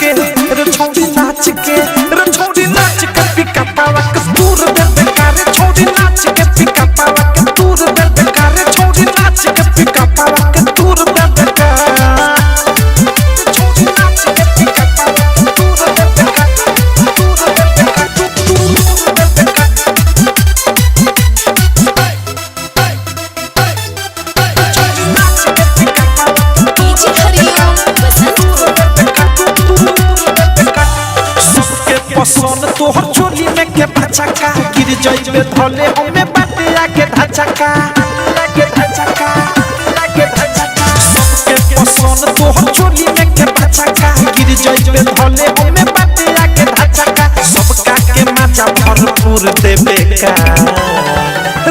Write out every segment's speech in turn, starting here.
के रे छोड़ी नाच के रे छोड़ी नाच के पिका पावा के दूर दे बेकार छोड़ी नाच के पिका पावा के दूर दे बेकार छोड़ी नाच के पिका पावा के दूर दे बेकार छोड़ी नाच के पिका पावा के दूर दे बेकार दूर दे बेकार दूर दे बेकार छोड़ी नाच के पिका पावा डीजे हरिओम पसंद तोहर चोली में के भचका गिर जाइबे धले हमें बाटे आके धचका लागे धचका लागे धचका सबके पसंद तोहर चोली में के भचका गिर जाइबे धले हमें बाटे आके धचका सबका के मजा भरपूर देबे का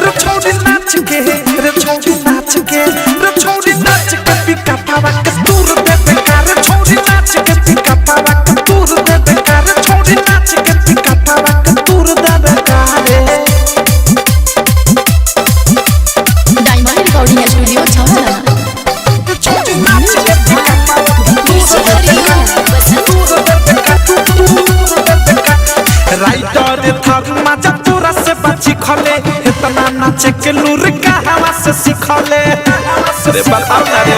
रे छोड़ी नाच के रे छोड़ी नाच के रे छोड़ी नाच के पिका पावा के दूर देबे का रे छोड़ी नाच के पिका पावा के दूर देबे का रे छोड़ी नाच के पिका पावा के दूर देबे का रे डायमंड रिकॉर्डिंग स्टूडियो छावला छोड़ी नाच के पिका पावा के डीजे हरिओम दूर देबे का दूर देबे का राइटर थक मजा तोरा से बची खले इतना नाचे के लूर का हवा से सिखले रे बताओ ना रे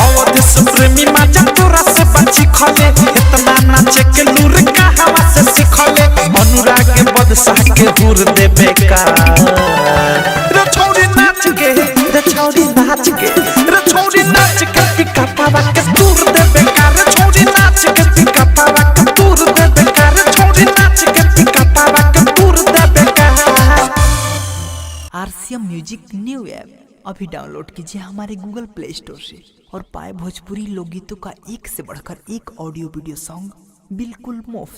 अवध से प्रेमी मजा तोरा से बची खले इतना नाचे के लूर का हवा से सिखले अनुराग के बदशाह के दूर देबे का रे छोड़ी नाच के रे छोड़ी नाच के रे छोड़ी नाच के पिका पावा के दूर देबे का रे छोड़ी नाच के पिका पावा के दूर देबे का रे छोड़ी नाच के पिका पावा के दूर देबे का आरसीएम म्यूजिक न्यू ऐप अभी डाउनलोड कीजिए हमारे गूगल प्ले स्टोर से और पाए भोजपुरी लोकगीतों का एक से बढ़कर एक ऑडियो वीडियो सॉन्ग बिल्कुल मुफ्त।